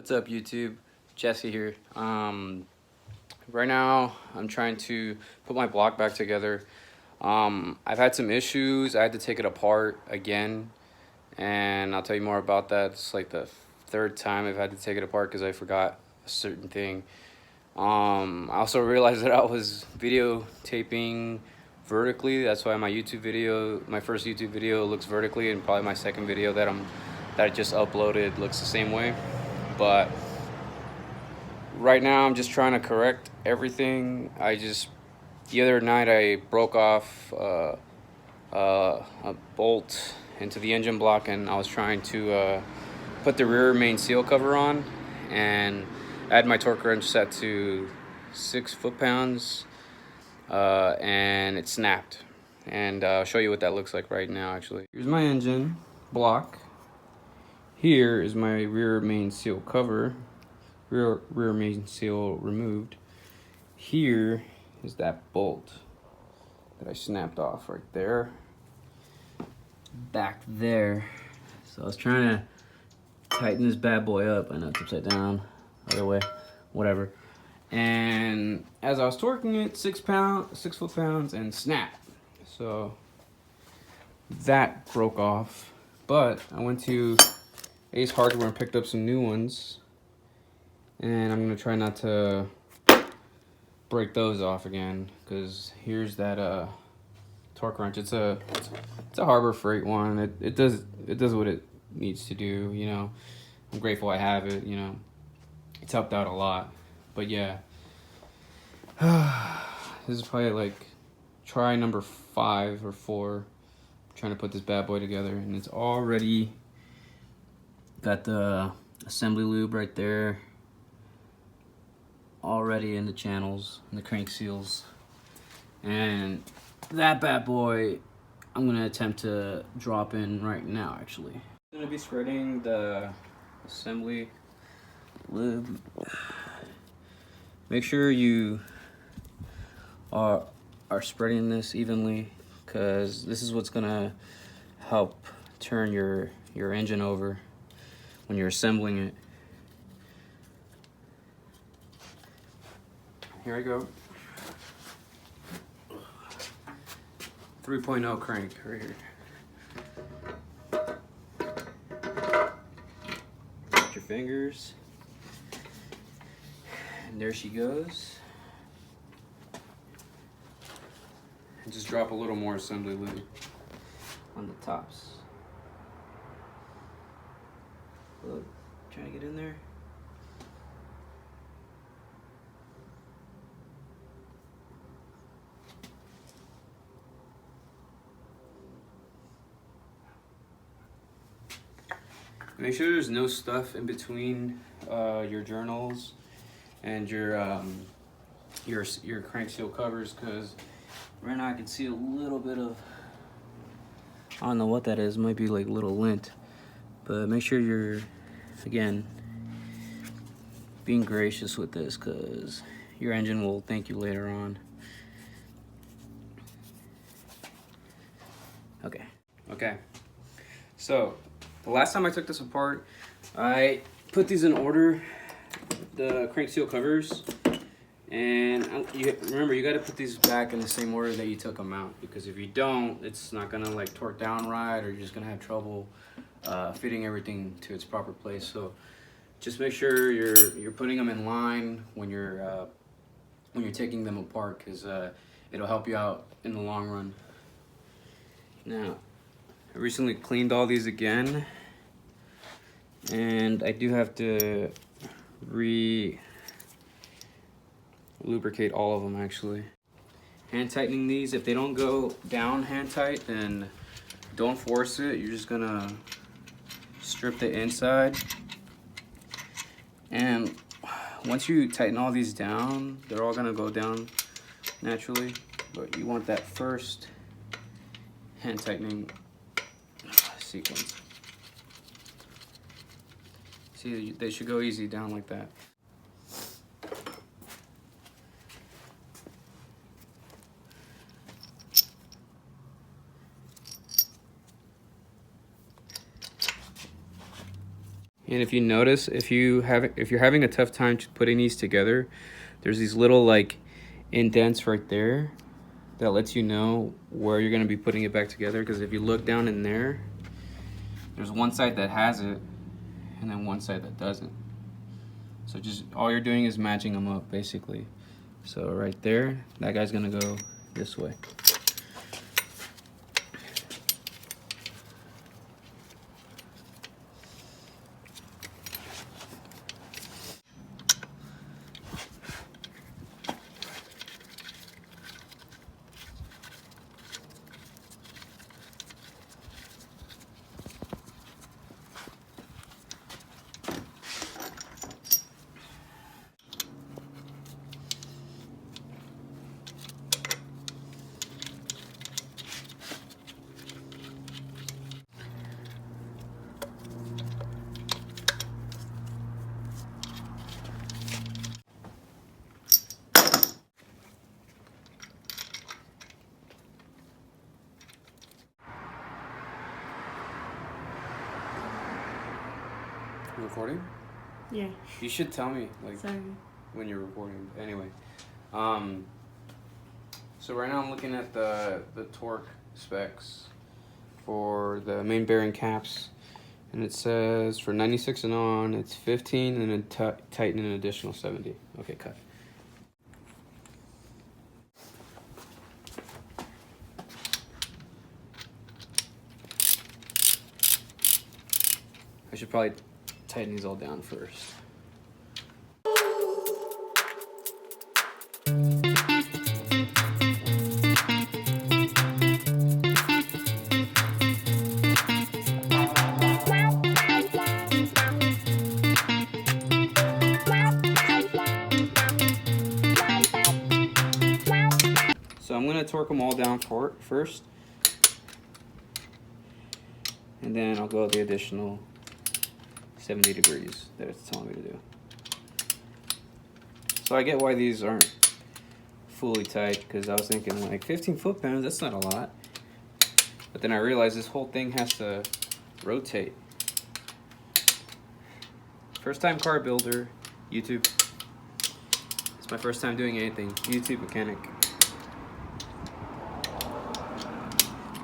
What's up, YouTube? Jesse here. Right now I'm trying to put my block back together. I've had some issues. I had to take it apart again, and I'll tell you more about that. It's like the third time I've had to take it apart because I forgot a certain thing. I also realized that I was videotaping vertically. That's why my first YouTube video looks vertically, and probably my second video that I just uploaded looks the same way. But right now I'm just trying to correct everything. The other night I broke off a bolt into the engine block, and I was trying to put the rear main seal cover on, and I had my torque wrench set to 6 foot-pounds, and it snapped. And I'll show you what that looks like right now. Actually, here's my engine block. Here is my rear main seal cover. Rear main seal removed. Here is that bolt that I snapped off right there. Back there. So I was trying to tighten this bad boy up. I know it's upside down, other way, whatever. And as I was torquing it, 6 foot-pounds, and snap. So that broke off. But I went to Ace Hardware and picked up some new ones. And I'm gonna try not to break those off again, because here's that torque wrench. It's a Harbor Freight one. It does what it needs to do. You know, I'm grateful I have it. You know, it's helped out a lot. But yeah, this is probably like try number 5 or 4. I'm trying to put this bad boy together, and it's already got the assembly lube right there. Already in the channels and the crank seals, and that bad boy I'm gonna attempt to drop in right now. Actually, I'm gonna be spreading the assembly lube. Make sure you are spreading this evenly, because this is what's gonna help turn your engine over when you're assembling it. Here I go. 3.0 crank right here. Put your fingers. And there she goes. And just drop a little more assembly lube on the tops. Look, trying to get in there. Make sure there's no stuff in between your journals and your crank seal covers, because right now I can see a little bit of, I don't know what that is, it might be like a little lint. But make sure you're, again, being gracious with this, because your engine will thank you later on. Okay. So the last time I took this apart, I put these in order, the crank seal covers, and remember, you got to put these back in the same order that you took them out, because if you don't, it's not gonna like torque down right, or you're just gonna have trouble fitting everything to its proper place. So just make sure you're putting them in line when you're taking them apart, because it'll help you out in the long run. Now, I recently cleaned all these again, and I do have to lubricate all of them actually. Hand tightening these, if they don't go down hand tight, then don't force it. You're just gonna strip the inside, and once you tighten all these down, they're all gonna go down naturally, but you want that first hand tightening sequence. See, they should go easy down like that. And if you notice, if you're having a tough time putting these together, there's these little like indents right there that lets you know where you're going to be putting it back together. Because if you look down in there, there's one side that has it and then one side that doesn't. So just all you're doing is matching them up basically. So right there, that guy's going to go this way. Recording? Yeah. You should tell me like Sorry. when you're recording. Anyway, so right now I'm looking at the torque specs for the main bearing caps, and it says for 96 and on it's 15, and then tighten an additional 70. Okay, cut. I should probably tighten these all down first. So I'm gonna torque them all down first, and then I'll go the additional 70 degrees that it's telling me to do. So I get why these aren't fully tight, because I was thinking like 15 foot-pounds, that's not a lot. But then I realized this whole thing has to rotate. First time car builder, YouTube. It's my first time doing anything, YouTube mechanic.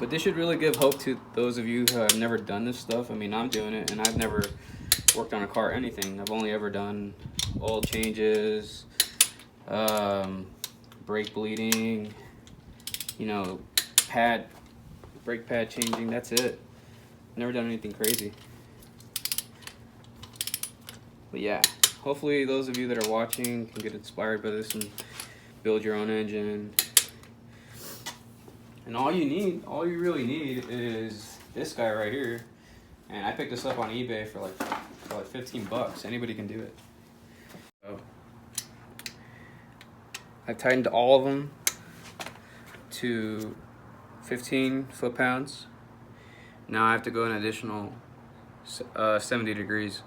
But this should really give hope to those of you who have never done this stuff. I mean, I'm doing it, and I've never worked on a car or anything. I've only ever done oil changes, brake bleeding, you know, brake pad changing. That's it. Never done anything crazy. But yeah, hopefully those of you that are watching can get inspired by this and build your own engine. And all you really need is this guy right here. And I picked this up on eBay for like 15 bucks. Anybody can do it. So I've tightened all of them to 15 foot-pounds. Now I have to go an additional 70 degrees.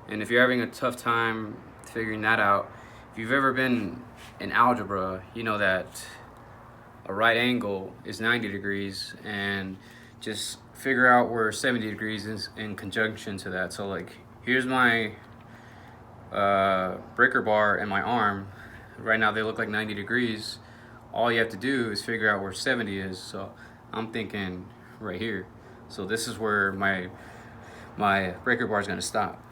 And if you're having a tough time figuring that out, if you've ever been in algebra, you know that a right angle is 90 degrees, and just figure out where 70 degrees is in conjunction to that. So like, here's my breaker bar and my arm. Right now they look like 90 degrees. All you have to do is figure out where 70 is. So I'm thinking right here. So this is where my breaker bar is gonna stop.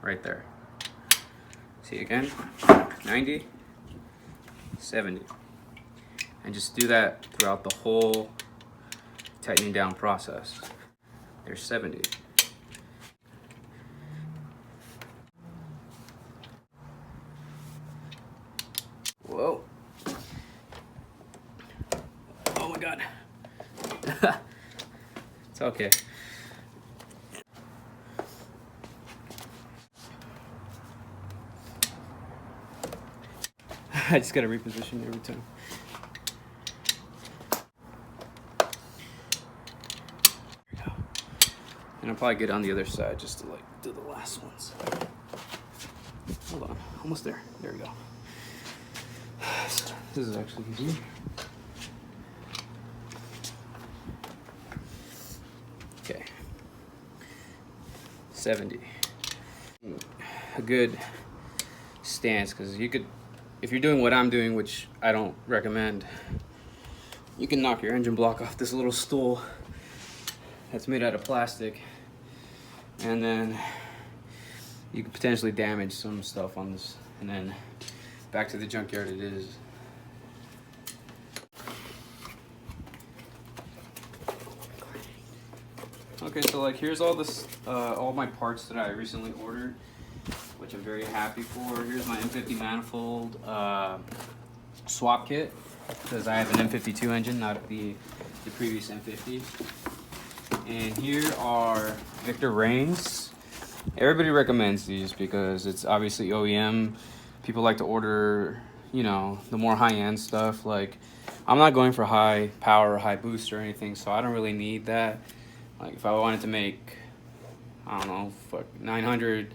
Right there. See again, 90, 70. And just do that throughout the whole tightening down process. There's 70. Whoa. Oh my God. It's okay. I just gotta reposition every time. And I'll probably get on the other side just to like do the last ones. Hold on, almost there. There we go. This is actually easy. Okay. 70. A good stance, because you could, if you're doing what I'm doing, which I don't recommend, you can knock your engine block off this little stool that's made out of plastic, and then you could potentially damage some stuff on this, and then back to the junkyard it is. Okay, so like here's all this, all my parts that I recently ordered, which I'm very happy for. Here's my M50 manifold swap kit, because I have an M52 engine, not the previous M50. And here are Victor Reigns. Everybody recommends these because it's obviously OEM. People like to order, you know, the more high-end stuff. Like, I'm not going for high power, high boost or anything, so I don't really need that. Like, if I wanted to make, I don't know, 900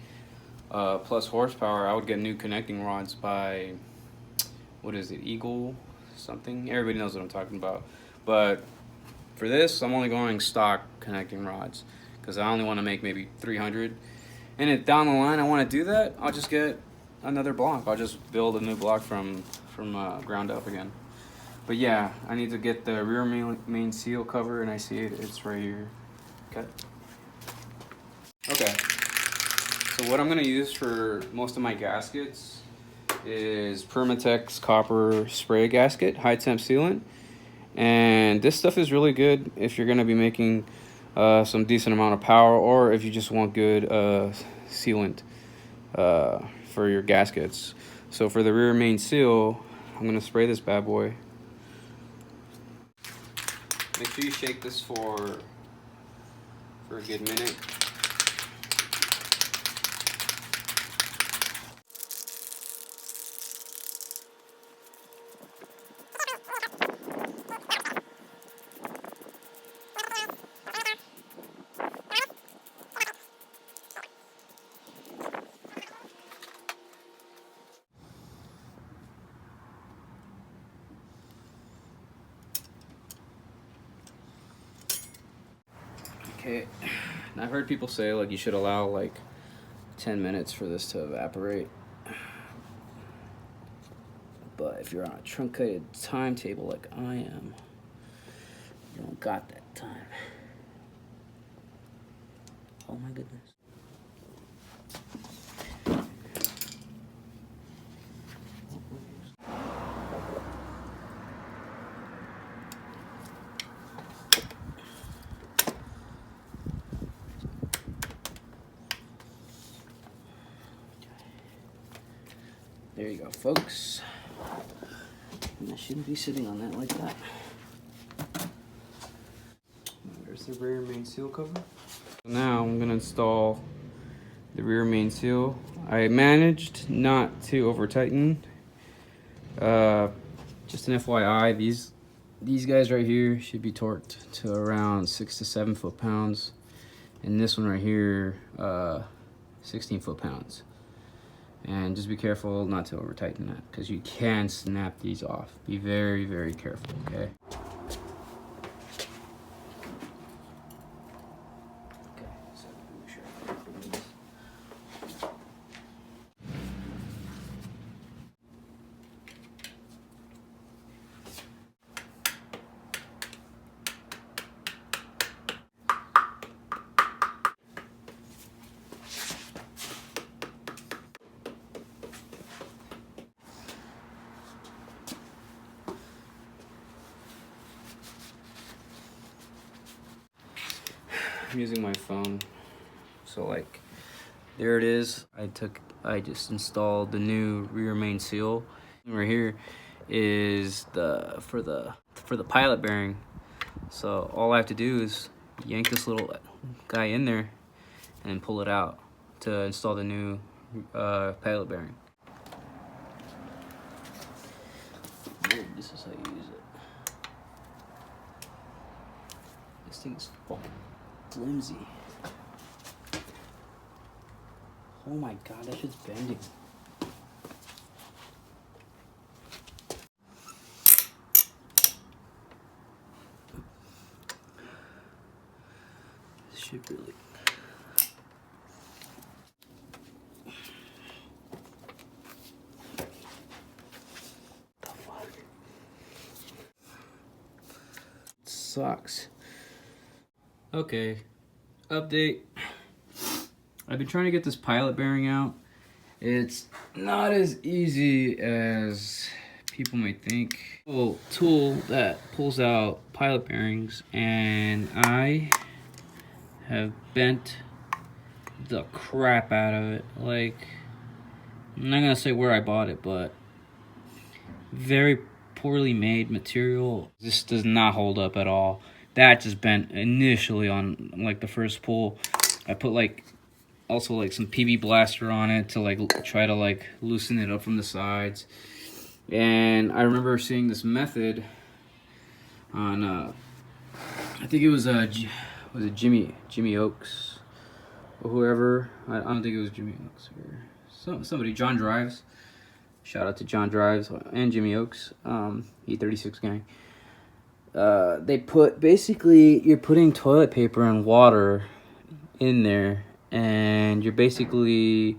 plus horsepower, I would get new connecting rods by, what is it, Eagle something? Everybody knows what I'm talking about. But for this, I'm only going stock connecting rods because I only want to make maybe 300. And if down the line I want to do that, I'll just get another block. I'll just build a new block from ground up again. But yeah, I need to get the rear main seal cover, and I see it's right here. Okay. So what I'm gonna use for most of my gaskets is Permatex copper spray gasket, high temp sealant. And this stuff is really good if you're gonna be making some decent amount of power, or if you just want good sealant for your gaskets. So for the rear main seal, I'm gonna spray this bad boy. Make sure you shake this for a good minute. Okay, and I've heard people say like you should allow like 10 minutes for this to evaporate. But if you're on a truncated timetable like I am, you don't got that time. Oh my goodness. There you go, folks. And I shouldn't be sitting on that like that. There's the rear main seal cover. Now I'm gonna install the rear main seal. I managed not to over tighten. Just an FYI, these guys right here should be torqued to around 6 to 7 foot-pounds, and this one right here 16 foot-pounds. And just be careful not to over tighten that, because you can snap these off. Be very, very careful, okay? Okay, so make sure I open this. I'm using my phone, so like there it is. I just installed the new rear main seal. Right here is for the pilot bearing. So all I have to do is yank this little guy in there and then pull it out to install the new pilot bearing. Oh, this is how you use it. This thing is fucking flimsy. Oh my god, that shit's bending. This shit really... sucks. Okay, update. I've been trying to get this pilot bearing out. It's not as easy as people may think. Tool that pulls out pilot bearings, and I have bent the crap out of it. Like, I'm not gonna say where I bought it, but very poorly made material. This does not hold up at all. That just bent initially on like the first pull. I put like also like some PB blaster on it to like try to like loosen it up from the sides. And I remember seeing this method on I think it was it Jimmy Oaks or whoever. I don't think it was Jimmy Oaks or somebody. John Drives. Shout out to John Drives and Jimmy Oaks, E36 gang. They put, basically, you're putting toilet paper and water in there, and you're basically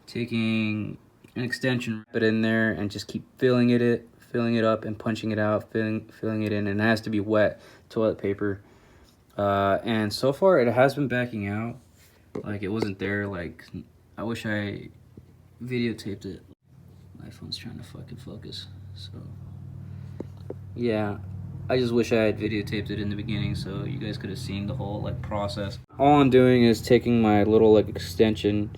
taking an extension, put it in there, and just keep filling it up and punching it out, filling it in, and it has to be wet toilet paper. And so far, it has been backing out. Like, it wasn't there. Like, I wish I videotaped it. My phone's trying to fucking focus, so yeah, I just wish I had videotaped it in the beginning so you guys could have seen the whole like process. All I'm doing is taking my little like extension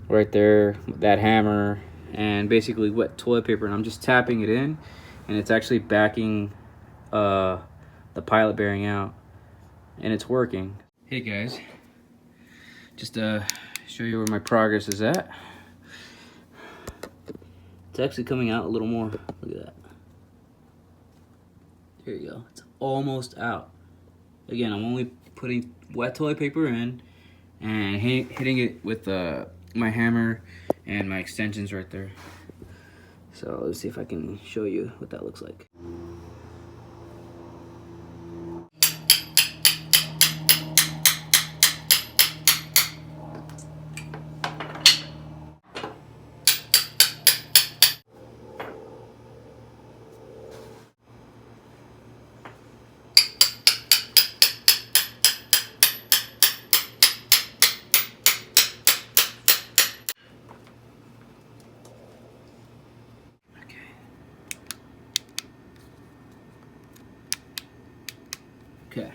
right there, that hammer, and basically wet toilet paper, and I'm just tapping it in, and it's actually backing the pilot bearing out, and it's working. Hey guys, just show you where my progress is at. It's actually coming out a little more. Look at that. There you go. It's almost out. Again, I'm only putting wet toilet paper in and hitting it with my hammer and my extensions right there. So let's see if I can show you what that looks like. Okay.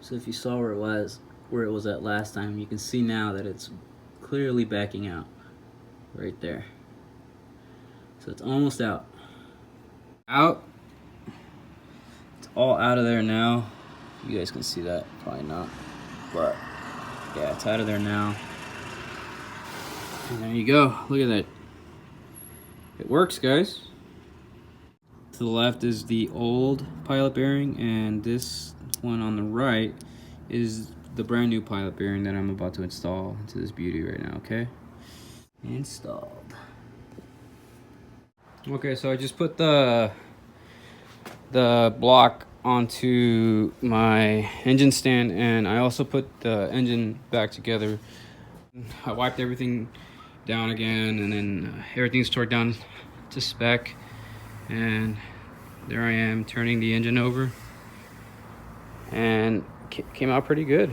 So if you saw where it was at last time, you can see now that it's clearly backing out right there. So it's almost out. It's all out of there now. You guys can see that, probably not, but yeah, it's out of there now. And there you go. Look at that. It works, guys. To the left is the old pilot bearing, and this one on the right is the brand new pilot bearing that I'm about to install into this beauty right now, okay? Installed. Okay, so I just put the block onto my engine stand, and I also put the engine back together. I wiped everything down again, and then everything's torqued down to spec. And there I am turning the engine over, and came out pretty good.